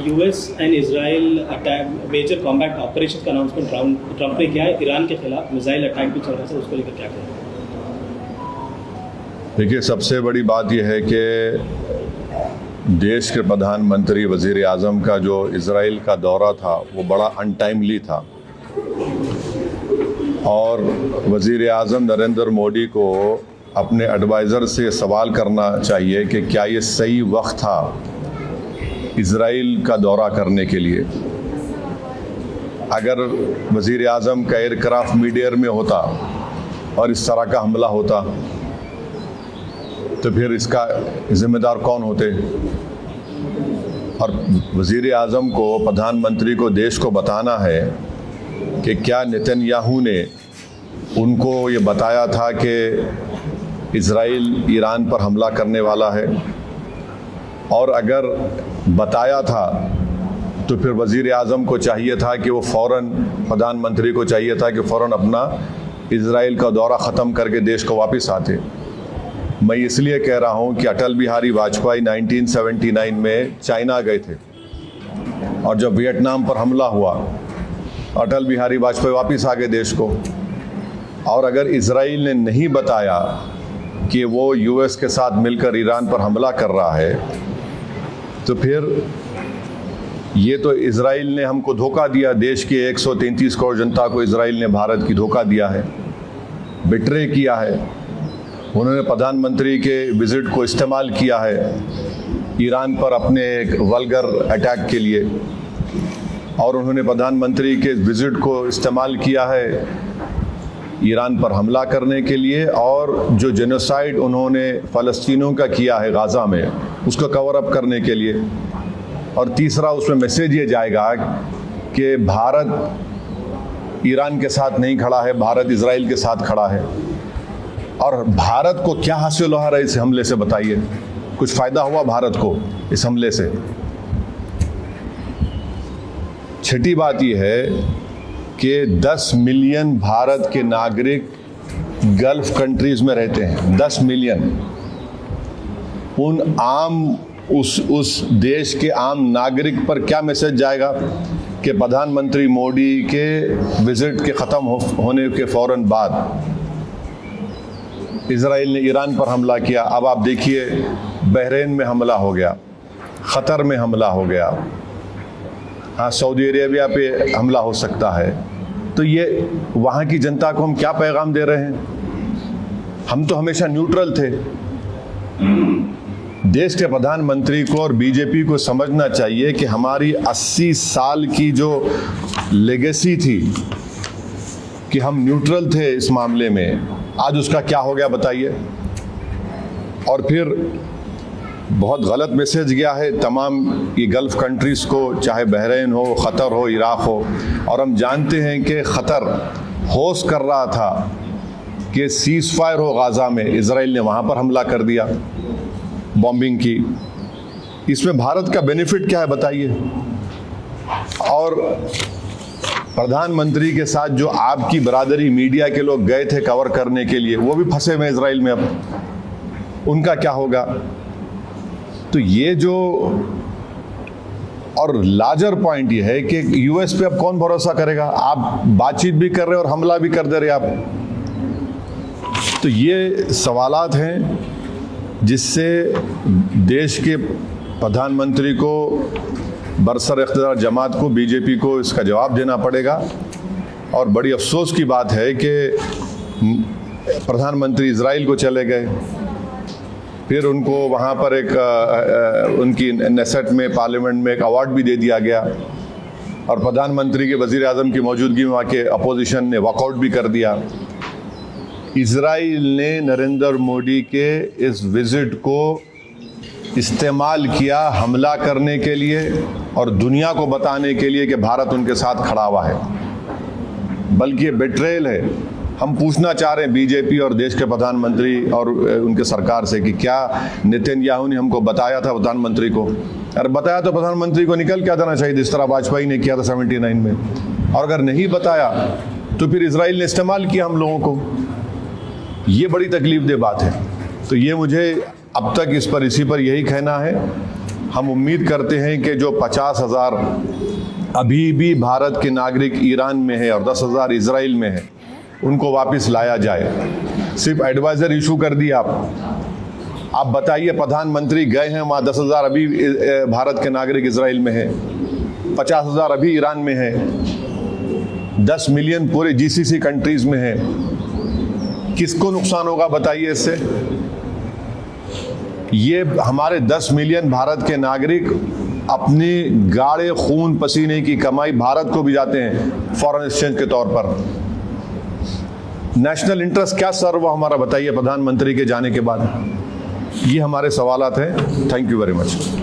US and Israel attack major combat operation का announcement Trump ने किया है। ईरान के खिलाफ मिसाइल अटैक भी चल रहा है, उसको लेकर क्या कहें? देखिए, सबसे बड़ी बात यह है कि देश के प्रधानमंत्री वज़ीर आज़म का जो इज़राइल का दौरा था वो बड़ा अनटाइमली था और वज़ीर आज़म नरेंद्र मोदी को अपने एडवाइज़र से सवाल करना चाहिए कि क्या ये सही वक्त था इज़राइल का दौरा करने के लिए। अगर वज़ीर आज़म का एयरक्राफ्ट मिड एयर में होता और इस तरह का हमला होता तो फिर इसका ज़िम्मेदार कौन होते। और वज़ीर आज़म को, प्रधानमंत्री को देश को बताना है कि क्या नेतन्याहू ने उनको ये बताया था कि इज़राइल ईरान पर हमला करने वाला है, और अगर बताया था तो फिर वज़ीर आज़म को चाहिए था कि वो फ़ौरन, प्रधानमंत्री को चाहिए था कि फ़ौरन अपना इज़राइल का दौरा ख़त्म करके देश को वापस आते। मैं इसलिए कह रहा हूँ कि अटल बिहारी वाजपेयी 1979 में चाइना गए थे और जब वियतनाम पर हमला हुआ अटल बिहारी वाजपेयी वापस आ गए देश को। और अगर इज़राइल ने नहीं बताया कि वो US के साथ मिलकर ईरान पर हमला कर रहा है तो फिर ये तो इज़राइल ने हमको धोखा दिया। देश के 133 करोड़ जनता को इज़राइल ने, भारत की, धोखा दिया है, बिट्रे किया है। उन्होंने प्रधानमंत्री के विज़िट को इस्तेमाल किया है ईरान पर अपने एक वल्गर अटैक के लिए, और उन्होंने प्रधानमंत्री के विज़िट को इस्तेमाल किया है ईरान पर हमला करने के लिए, और जो जेनोसाइड उन्होंने फ़लस्तीनियों का किया है गाज़ा में उसको कवर अप करने के लिए। और तीसरा, उसमें मैसेज ये जाएगा कि भारत ईरान के साथ नहीं खड़ा है, भारत इज़राइल के साथ खड़ा है। और भारत को क्या हासिल हो रहा है इस हमले से, बताइए? कुछ फ़ायदा हुआ भारत को इस हमले से? छठी बात यह है कि 10 मिलियन भारत के नागरिक गल्फ कंट्रीज़ में रहते हैं। 10 मिलियन। उस देश के आम नागरिक पर क्या मैसेज जाएगा कि प्रधानमंत्री मोदी के विज़िट के ख़त्म होने के फ़ौरन बाद इज़राइल ने ईरान पर हमला किया। अब आप देखिए, बहरीन में हमला हो गया, क़तर में हमला हो गया, हाँ, सऊदी अरेबिया पे हमला हो सकता है। तो ये वहाँ की जनता को हम क्या पैगाम दे रहे हैं? हम तो हमेशा न्यूट्रल थे। देश के प्रधानमंत्री को और बीजेपी को समझना चाहिए कि हमारी 80 साल की जो लेगेसी थी कि हम न्यूट्रल थे इस मामले में, आज उसका क्या हो गया बताइए। और फिर बहुत गलत मैसेज गया है तमाम ये गल्फ़ कंट्रीज़ को, चाहे बहरीन हो, क़तर हो, इराक़ हो। और हम जानते हैं कि क़तर होस्ट कर रहा था कि सीज़ फायर हो गाज़ा में, इज़राइल ने वहाँ पर हमला कर दिया, बॉम्बिंग की। इसमें भारत का बेनिफिट क्या है बताइए? और प्रधानमंत्री के साथ जो आपकी बरादरी मीडिया के लोग गए थे कवर करने के लिए, वो भी फंसे हुए इज़राइल में। अब उनका क्या होगा? तो ये जो, और लार्जर पॉइंट ये है कि US पे अब कौन भरोसा करेगा? आप बातचीत भी कर रहे और हमला भी कर दे रहे आप। तो ये सवालात हैं जिससे देश के प्रधानमंत्री को, बरसर इख्तियार जमात को, बीजेपी को इसका जवाब देना पड़ेगा। और बड़ी अफसोस की बात है कि प्रधानमंत्री इज़राइल को चले गए, फिर उनको वहाँ पर एक उनकी नेसेट में, पार्लियामेंट में एक अवार्ड भी दे दिया गया, और प्रधानमंत्री के वज़ीर आज़म की मौजूदगी में वहाँ के अपोजिशन ने वॉकआउट भी कर दिया। इज़राइल ने नरेंद्र मोदी के इस विज़िट को इस्तेमाल किया हमला करने के लिए और दुनिया को बताने के लिए कि भारत उनके साथ खड़ा हुआ है, बल्कि ये बेट्रेयल है। हम पूछना चाह रहे हैं बीजेपी और देश के प्रधानमंत्री और उनके सरकार से कि क्या नेतन्याहू ने हमको बताया था प्रधानमंत्री को? अरे बताया तो प्रधानमंत्री को निकल क्या देना चाहिए, जिस तरह वाजपेयी ने किया था 79 में। और अगर नहीं बताया तो फिर इज़राइल ने इस्तेमाल किया हम लोगों को। ये बड़ी तकलीफ दे बात है। तो ये मुझे अब तक इसी पर यही कहना है हम उम्मीद करते हैं कि जो 50,000 अभी भी भारत के नागरिक ईरान में है और 10,000 इजराइल में है, उनको वापस लाया जाए। सिर्फ एडवाइज़र इशू कर दिया आप बताइए, प्रधानमंत्री गए हैं वहाँ, 10,000 अभी भारत के नागरिक इजराइल में है, 50,000 अभी ईरान में है, 10 मिलियन पूरे जीसीसी कंट्रीज में है। किसको नुकसान होगा बताइए इससे? ये हमारे 10 मिलियन भारत के नागरिक अपनी गाढ़े खून पसीने की कमाई भारत को भी जाते हैं फॉरेन एक्सचेंज के तौर पर। नेशनल इंटरेस्ट क्या सर्व हुआ हमारा बताइए प्रधानमंत्री के जाने के बाद? ये हमारे सवालात हैं। Thank you very much.